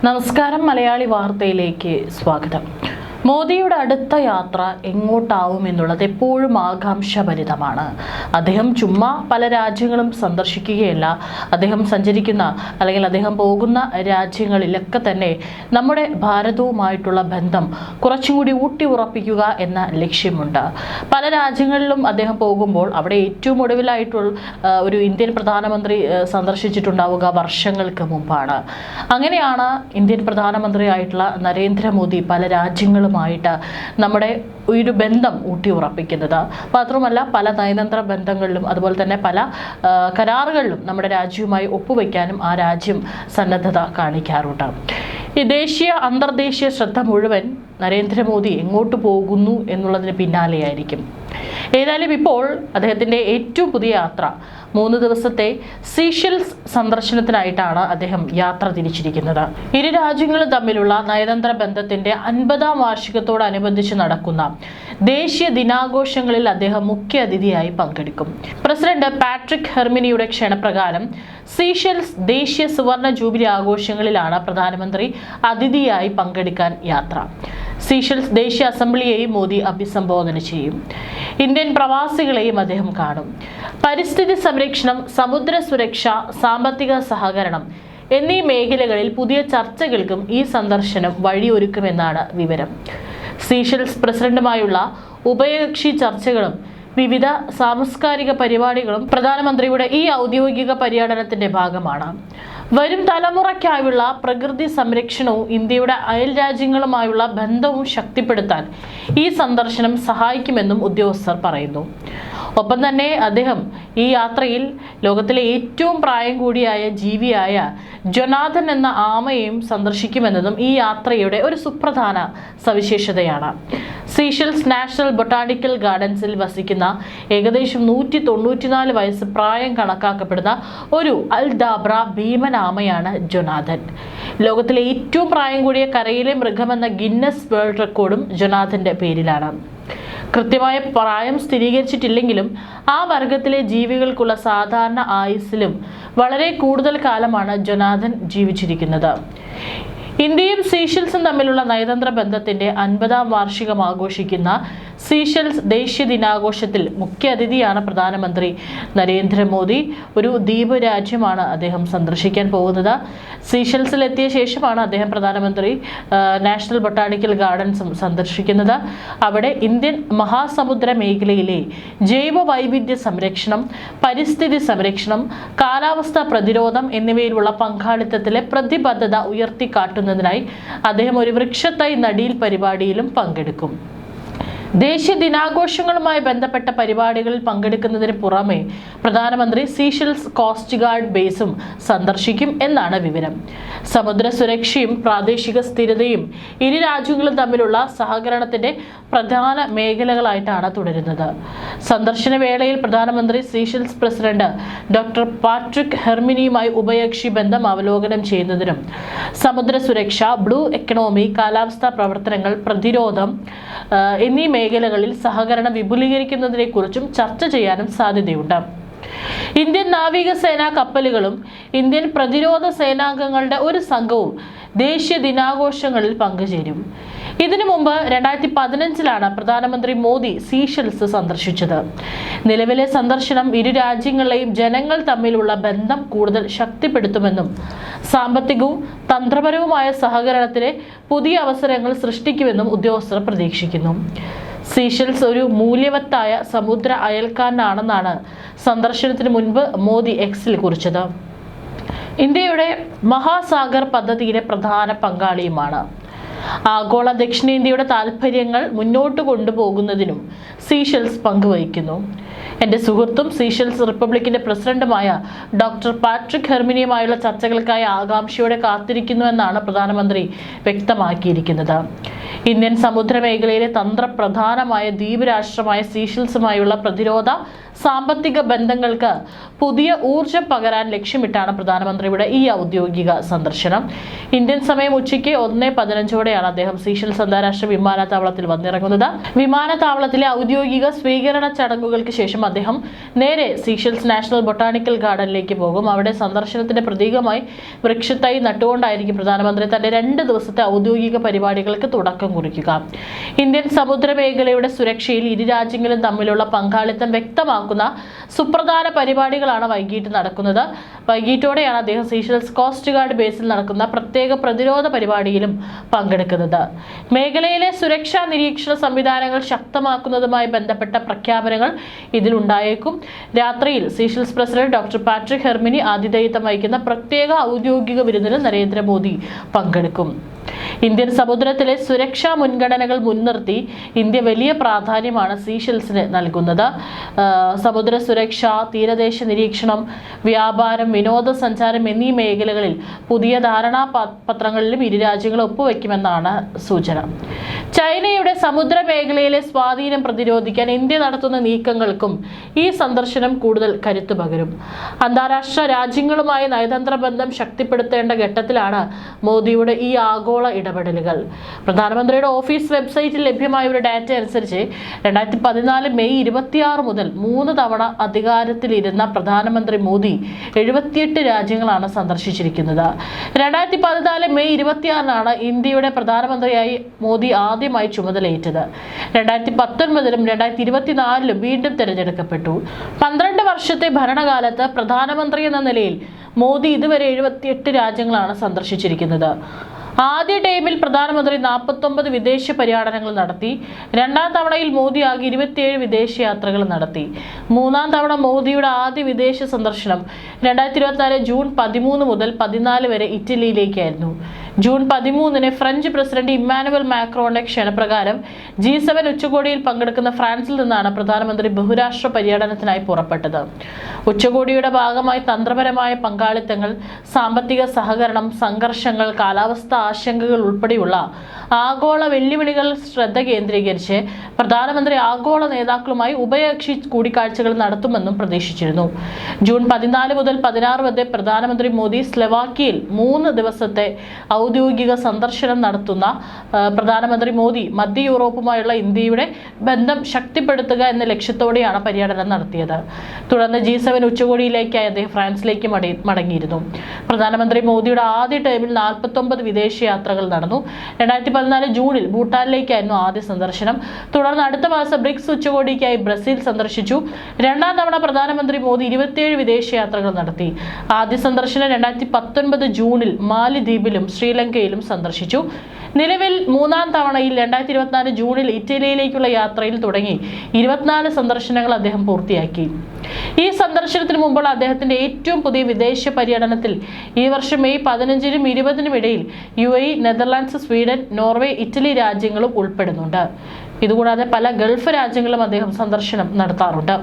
നമസ്കാരം. മലയാളി വാർത്തയിലേക്ക് സ്വാഗതം. മോദിയുടെ അടുത്ത യാത്ര എങ്ങോട്ടാവും എന്നുള്ളത് എപ്പോഴും ആകാംക്ഷഭരിതമാണ്. അദ്ദേഹം ചുമ്മാ പല രാജ്യങ്ങളും സന്ദർശിക്കുകയല്ല. അദ്ദേഹം സഞ്ചരിക്കുന്ന അല്ലെങ്കിൽ അദ്ദേഹം പോകുന്ന രാജ്യങ്ങളിലൊക്കെ തന്നെ നമ്മുടെ ഭാരതവുമായിട്ടുള്ള ബന്ധം കുറച്ചും കൂടി ഊട്ടി ഉറപ്പിക്കുക എന്ന ലക്ഷ്യമുണ്ട്. പല രാജ്യങ്ങളിലും അദ്ദേഹം പോകുമ്പോൾ അവിടെ ഏറ്റവും ഒടുവിലായിട്ടുള്ള ഒരു ഇന്ത്യൻ പ്രധാനമന്ത്രി സന്ദർശിച്ചിട്ടുണ്ടാവുക വർഷങ്ങൾക്ക് മുമ്പാണ്. അങ്ങനെയാണ് ഇന്ത്യൻ പ്രധാനമന്ത്രിയായിട്ടുള്ള നരേന്ദ്രമോദി പല രാജ്യങ്ങളും നമ്മുടെ ഒരു ബന്ധം ഊട്ടി ഉറപ്പിക്കുന്നത്. മാത്രമല്ല പല നയതന്ത്ര ബന്ധങ്ങളിലും അതുപോലെ തന്നെ പല കരാറുകളിലും നമ്മുടെ രാജ്യവുമായി ഒപ്പുവെക്കാനും ആ രാജ്യം സന്നദ്ധത കാണിക്കാറുണ്ട്. ഈ ദേശീയ അന്തർദേശീയ ശ്രദ്ധ മുഴുവൻ നരേന്ദ്രമോദി എങ്ങോട്ട് പോകുന്നു എന്നുള്ളതിന് പിന്നാലെയായിരിക്കും. ഏതായാലും ഇപ്പോൾ അദ്ദേഹത്തിൻ്റെ ഏറ്റവും പുതിയ യാത്ര 3 ദിവസത്തെ സീഷെൽസ് സന്ദർശനത്തിനായിട്ടാണ് അദ്ദേഹം യാത്ര തിരിച്ചിരിക്കുന്നത്. ഇരു രാജ്യങ്ങളും തമ്മിലുള്ള നയതന്ത്ര ബന്ധത്തിന്റെ 50ാം വാർഷികത്തോടനുബന്ധിച്ച് നടക്കുന്ന ദേശീയ ദിനാഘോഷങ്ങളിൽ അദ്ദേഹം മുഖ്യ അതിഥിയായി പങ്കെടുക്കും. പ്രസിഡന്റ് പാട്രിക് ഹെർമിനിയുടെ ക്ഷണപ്രകാരം സീഷെൽസ് ദേശീയ സുവർണ ജൂബിലി ആഘോഷങ്ങളിലാണ് പ്രധാനമന്ത്രി അതിഥിയായി പങ്കെടുക്കാൻ യാത്ര. സീഷെൽസ് ദേശീയ അസംബ്ലിയെയും മോദി അഭിസംബോധന ചെയ്യും. ഇന്ത്യൻ പ്രവാസികളെയും അദ്ദേഹം കാണും. പരിസ്ഥിതി സംരക്ഷണം, സമുദ്ര സുരക്ഷ, സാമ്പത്തിക സഹകരണം എന്നീ മേഖലകളിൽ പുതിയ ചർച്ചകൾക്കും ഈ സന്ദർശനം വഴിയൊരുക്കുമെന്നാണ് വിവരം. സീഷെൽസ് പ്രസിഡന്റുമായുള്ള ഉഭയകക്ഷി ചർച്ചകളും വിവിധ സാംസ്കാരിക പരിപാടികളും പ്രധാനമന്ത്രിയുടെ ഈ ഔദ്യോഗിക പര്യടനത്തിന്റെ ഭാഗമാണ്. വരും തലമുറയ്ക്കായുള്ള പ്രകൃതി സംരക്ഷണവും ഇന്ത്യയുടെ അയൽ രാജ്യങ്ങളുമായുള്ള ബന്ധവും ശക്തിപ്പെടുത്താൻ ഈ സന്ദർശനം സഹായിക്കുമെന്നും ഉദ്യോഗസ്ഥർ പറയുന്നു. ഒപ്പം തന്നെ അദ്ദേഹം ഈ യാത്രയിൽ ലോകത്തിലെ ഏറ്റവും പ്രായം കൂടിയായ ജീവിയായ ജൊനാഥൻ എന്ന ആമയെയും സന്ദർശിക്കുമെന്നതും ഈ യാത്രയുടെ ഒരു സുപ്രധാന സവിശേഷതയാണ്. സീഷെൽസ് നാഷണൽ ബൊട്ടാണിക്കൽ ഗാർഡൻസിൽ വസിക്കുന്ന ഏകദേശം 194 വയസ്സ് പ്രായം കണക്കാക്കപ്പെടുന്ന ഒരു അൽദാബ്ര ഭീമൻ ആമയാണ് ജൊനാഥൻ. ലോകത്തിലെ ഏറ്റവും പ്രായം കൂടിയ കരയിലെ മൃഗമെന്ന ഗിന്നസ് വേൾഡ് റെക്കോർഡും ജൊനാഥന്റെ പേരിലാണ്. കൃത്യമായ പ്രായം സ്ഥിരീകരിച്ചിട്ടില്ലെങ്കിലും ആ വർഗത്തിലെ ജീവികൾക്കുള്ള സാധാരണ ആയുസ്സിലും വളരെ കൂടുതൽ കാലമാണ് ജൊനാഥൻ ജീവിച്ചിരിക്കുന്നത്. ഇന്ത്യയും സീഷെൽസും തമ്മിലുള്ള നയതന്ത്ര ബന്ധത്തിന്റെ 50ാം വാർഷികം ആഘോഷിക്കുന്ന സീഷെൽസ് ദേശീയ ദിനാഘോഷത്തിൽ മുഖ്യ അതിഥിയാണ് പ്രധാനമന്ത്രി നരേന്ദ്രമോദി. ഒരു ദ്വീപ് രാജ്യമാണ് അദ്ദേഹം സന്ദർശിക്കാൻ പോകുന്നത്. സീഷെൽസിൽ എത്തിയ ശേഷമാണ് അദ്ദേഹം പ്രധാനമന്ത്രി നാഷണൽ ബൊട്ടാണിക്കൽ ഗാർഡൻസും സന്ദർശിക്കുന്നത്. അവിടെ ഇന്ത്യൻ മഹാസമുദ്ര മേഖലയിലെ ജൈവ വൈവിധ്യ സംരക്ഷണം, പരിസ്ഥിതി സംരക്ഷണം, കാലാവസ്ഥാ പ്രതിരോധം എന്നിവയിലുള്ള പങ്കാളിത്തത്തിലെ പ്രതിബദ്ധത ഉയർത്തിക്കാട്ടുന്നതിനായി അദ്ദേഹം ഒരു വൃക്ഷത്തൈ നടീൽ പരിപാടിയിലും പങ്കെടുക്കും. ദേശീയ ദിനാഘോഷങ്ങളുമായി ബന്ധപ്പെട്ട പരിപാടികളിൽ പങ്കെടുക്കുന്നതിന് പുറമെ പ്രധാനമന്ത്രി സീഷെൽസ് കോസ്റ്റ് ഗാർഡ് ബേസും സന്ദർശിക്കും എന്നാണ് വിവരം. സമുദ്ര സുരക്ഷയും പ്രാദേശിക സ്ഥിരതയും ഇരു രാജ്യങ്ങളും തമ്മിലുള്ള സഹകരണത്തിന്റെ പ്രധാന മേഖലകളായിട്ടാണ് തുടരുന്നത്. സന്ദർശന വേളയിൽ പ്രധാനമന്ത്രി സീഷെൽസ് പ്രസിഡന്റ് ഡോക്ടർ പാട്രിക് ഹെർമിനിയുമായി ഉഭയകക്ഷി ബന്ധം അവലോകനം ചെയ്യുന്നതിനും സമുദ്ര സുരക്ഷ, ബ്ലൂ എക്കണോമി, കാലാവസ്ഥാ പ്രവർത്തനങ്ങൾ, പ്രതിരോധം എന്നീ മേഖലകളിൽ സഹകരണം വിപുലീകരിക്കുന്നതിനെക്കുറിച്ചും ചർച്ച ചെയ്യാനും സാധ്യതയുണ്ട്. ഇന്ത്യൻ നാവികസേനാ കപ്പലുകളും ഇന്ത്യൻ പ്രതിരോധ സേനാംഗങ്ങളുടെ ഒരു സംഘവും ദേശീയ ദിനാഘോഷങ്ങളിൽ പങ്കുചേരും. ഇതിനു മുമ്പ് 2015 പ്രധാനമന്ത്രി മോദി സീഷെൽസ് സന്ദർശിച്ചത്. നിലവിലെ സന്ദർശനം ഇരു രാജ്യങ്ങളിലെയും ജനങ്ങൾ തമ്മിലുള്ള ബന്ധം കൂടുതൽ ശക്തിപ്പെടുത്തുമെന്നും സാമ്പത്തികവും തന്ത്രപരവുമായ സഹകരണത്തിന് പുതിയ അവസരങ്ങൾ സൃഷ്ടിക്കുമെന്നും ഉദ്യോഗസ്ഥർ പ്രതീക്ഷിക്കുന്നു. സീഷെൽസ് ഒരു മൂല്യവത്തായ സമുദ്ര അയൽക്കാരനാണെന്നാണ് സന്ദർശനത്തിന് മുൻപ് മോദി എക്സിൽ കുറിച്ചത്. ഇന്ത്യയുടെ മഹാസാഗർ പദ്ധതിയിലെ പ്രധാന പങ്കാളിയുമാണ്. ആഗോള ദക്ഷിണേന്ത്യയുടെ താൽപ്പര്യങ്ങൾ മുന്നോട്ട് കൊണ്ടുപോകുന്നതിനും സീഷെൽസ് പങ്കുവഹിക്കുന്നു. എൻ്റെ സുഹൃത്തും സീഷെൽസ് റിപ്പബ്ലിക്കിന്റെ പ്രസിഡന്റുമായ ഡോക്ടർ പാട്രിക് ഹെർമിനിയുമായുള്ള ചർച്ചകൾക്കായി ആകാംക്ഷയോടെ കാത്തിരിക്കുന്നുവെന്നാണ് പ്രധാനമന്ത്രി വ്യക്തമാക്കിയിരിക്കുന്നത്. ഇന്ത്യൻ സമുദ്ര മേഖലയിലെ തന്ത്രപ്രധാനമായ ദ്വീപ് രാഷ്ട്രമായ സീഷെൽസുമായുള്ള പ്രതിരോധ സാമ്പത്തിക ബന്ധങ്ങൾക്ക് പുതിയ ഊർജം പകരാൻ ലക്ഷ്യമിട്ടാണ് പ്രധാനമന്ത്രിയുടെ ഈ ഔദ്യോഗിക സന്ദർശനം. ഇന്ത്യൻ സമയം ഉച്ചയ്ക്ക് 1:15 അദ്ദേഹം സീഷെൽസ് അന്താരാഷ്ട്ര വിമാനത്താവളത്തിൽ വന്നിറങ്ങുന്നത്. വിമാനത്താവളത്തിലെ ഔദ്യോഗിക സ്വീകരണ ചടങ്ങുകൾക്ക് ശേഷം അദ്ദേഹം നേരെ സീഷെൽസ് നാഷണൽ ബൊട്ടാണിക്കൽ ഗാർഡനിലേക്ക് പോകും. അവിടെ സന്ദർശനത്തിന്റെ പ്രതീകമായി വൃക്ഷത്തൈ നട്ടുകൊണ്ടായിരിക്കും പ്രധാനമന്ത്രി തന്റെ 2 ദിവസത്തെ ഔദ്യോഗിക പരിപാടികൾക്ക് തുടക്കം കുറിക്കുക. ഇന്ത്യൻ സമുദ്രമേഖലയുടെ സുരക്ഷയിൽ ഇരു രാജ്യങ്ങളും തമ്മിലുള്ള പങ്കാളിത്തം വ്യക്തമാക്കുന്ന സുപ്രധാന പരിപാടികളാണ് വൈകിട്ട് നടക്കുന്നത്. വൈകിട്ടോടെയാണ് അദ്ദേഹം സീഷെൽസ് കോസ്റ്റ് ഗാർഡ് ബേസിൽ നടക്കുന്ന പ്രത്യേക പ്രതിരോധ പരിപാടിയിലും പങ്കെടുക്കുന്നത്. മേഖലയിലെ സുരക്ഷാ നിരീക്ഷണ സംവിധാനങ്ങൾ ശക്തമാക്കുന്നതുമായി ബന്ധപ്പെട്ട പ്രഖ്യാപനങ്ങൾ ഇതിലുണ്ടായേക്കും. രാത്രിയിൽ Seychelles president doctor Patrick Herminie ആതിഥേയത്വം വഹിക്കുന്ന പ്രത്യേക ഔദ്യോഗിക വിരുന്നിൽ നരേന്ദ്രമോദി പങ്കെടുക്കും. ഇന്ത്യൻ സമുദ്രത്തിലെ സുരക്ഷാ മുൻഗണനകൾ മുൻനിർത്തി ഇന്ത്യ വലിയ പ്രാധാന്യമാണ് സീഷെൽസിന് നൽകുന്നത്. സമുദ്ര സുരക്ഷ, തീരദേശ നിരീക്ഷണം, വ്യാപാരം, വിനോദസഞ്ചാരം എന്നീ മേഖലകളിൽ പുതിയ ധാരണാപത്രങ്ങളിലും ഇരു രാജ്യങ്ങളും ഒപ്പുവെക്കുമെന്നാണ് സൂചന. ചൈനയുടെ സമുദ്ര മേഖലയിലെ സ്വാധീനം പ്രതിരോധിക്കാൻ ഇന്ത്യ നടത്തുന്ന നീക്കങ്ങൾക്കും ഈ സന്ദർശനം കൂടുതൽ കരുത്തു പകരും. അന്താരാഷ്ട്ര രാജ്യങ്ങളുമായി നയതന്ത്ര ബന്ധം ശക്തിപ്പെടുത്തേണ്ട ഘട്ടത്തിലാണ് മോദിയുടെ ഈ ആഗോള ഇടപെടലുകൾ. പ്രധാനമന്ത്രിയുടെ ഓഫീസ് വെബ്സൈറ്റിൽ ലഭ്യമായ ഒരു ഡാറ്റ അനുസരിച്ച് 2014 മെയ് 26 മുതൽ 3 തവണ അധികാരത്തിലിരുന്ന പ്രധാനമന്ത്രി മോദി 78 രാജ്യങ്ങളാണ് സന്ദർശിച്ചിരിക്കുന്നത്. 2014 മെയ് 26 ഇന്ത്യയുടെ പ്രധാനമന്ത്രിയായി മോദി ആദ്യമായി ചുമതലയേറ്റത്. 2019 2024 വീണ്ടും തിരഞ്ഞെടുക്കപ്പെട്ടു. 12 വർഷത്തെ ഭരണകാലത്ത് പ്രധാനമന്ത്രി എന്ന നിലയിൽ മോദി ഇതുവരെ 78 രാജ്യങ്ങളാണ് സന്ദർശിച്ചിരിക്കുന്നത്. ആദ്യ ടൈമിൽ പ്രധാനമന്ത്രി 49 വിദേശ പര്യടനങ്ങൾ നടത്തി. 2ാം തവണയിൽ മോദി ആകെ 27 വിദേശയാത്രകൾ നടത്തി. 3ാം തവണ മോദിയുടെ ആദ്യ വിദേശ സന്ദർശനം 2024 ജൂൺ 13 മുതൽ 14 വരെ ഇറ്റലിയിലേക്കായിരുന്നു. ജൂൺ 13 ഫ്രഞ്ച് പ്രസിഡന്റ് ഇമ്മാനുവൽ മാക്രോന്റെ ക്ഷണപ്രകാരം G7 ഉച്ചകോടിയിൽ പങ്കെടുക്കുന്ന ഫ്രാൻസിൽ നിന്നാണ് പ്രധാനമന്ത്രി ബഹുരാഷ്ട്ര പര്യടനത്തിനായി പുറപ്പെട്ടത്. ഉച്ചകോടിയുടെ ഭാഗമായി തന്ത്രപരമായ പങ്കാളിത്തങ്ങൾ, സാമ്പത്തിക സഹകരണം, സംഘർഷങ്ങൾ, കാലാവസ്ഥാ ആശങ്കകൾ ഉൾപ്പെടെയുള്ള ആഗോള വെല്ലുവിളികൾ ശ്രദ്ധ കേന്ദ്രീകരിച്ച് പ്രധാനമന്ത്രി ആഗോള നേതാക്കളുമായി ഉഭയകക്ഷി കൂടിക്കാഴ്ചകൾ നടത്തുമെന്നും പ്രതീക്ഷിച്ചിരുന്നു. ജൂൺ 14 മുതൽ 16 വരെ പ്രധാനമന്ത്രി മോദി സ്ലൊവാക്യയിൽ 3 ദിവസത്തെ ഔദ്യോഗിക സന്ദർശനം നടത്തുന്ന പ്രധാനമന്ത്രി മോദി മധ്യ യൂറോപ്പുമായുള്ള ഇന്ത്യയുടെ ബന്ധം ശക്തിപ്പെടുത്തുക എന്ന ലക്ഷ്യത്തോടെയാണ് പര്യടനം നടത്തിയത്. തുടർന്ന് G7 ഉച്ചകോടിയിലേക്കായി അദ്ദേഹം ഫ്രാൻസിലേക്ക് മടങ്ങിയിരുന്നു. പ്രധാനമന്ത്രി മോദിയുടെ ആദ്യ ടൈമിൽ 49 വിദേശയാത്രകൾ നടന്നു. 2014 ജൂണിൽ ഭൂട്ടാനിലേക്കായിരുന്നു ആദ്യ സന്ദർശനം. തുടർന്ന് അടുത്ത മാസം ബ്രിക്സ് ഉച്ചകോടിക്കായി ബ്രസീൽ സന്ദർശിച്ചു. 2ാം തവണ പ്രധാനമന്ത്രി മോദി 27 വിദേശയാത്രകൾ നടത്തി. ആദ്യ സന്ദർശനം 2019 ജൂണിൽ മാലിദ്വീപിലും ശ്രീലങ്കയിലും സന്ദർശിച്ചു. നിലവിൽ 3ാം തവണയിൽ 2024 ജൂണിൽ ഇറ്റലിയിലേക്കുള്ള യാത്രയിൽ തുടങ്ങി 24 സന്ദർശനങ്ങൾ അദ്ദേഹം പൂർത്തിയാക്കി. ഈ സന്ദർശനത്തിന് മുമ്പുള്ള അദ്ദേഹത്തിന്റെ ഏറ്റവും പുതിയ വിദേശ പര്യടനത്തിൽ ഈ വർഷം മെയ് 15-നും 20-നും ഇടയിൽ UAE, Netherlands, Sweden, Norway, Italy രാജ്യങ്ങളും ഉൾപ്പെടുന്നുണ്ട്. ഇതുകൂടാതെ പല ഗൾഫ് രാജ്യങ്ങളും അദ്ദേഹം സന്ദർശനം നടത്താറുണ്ട്.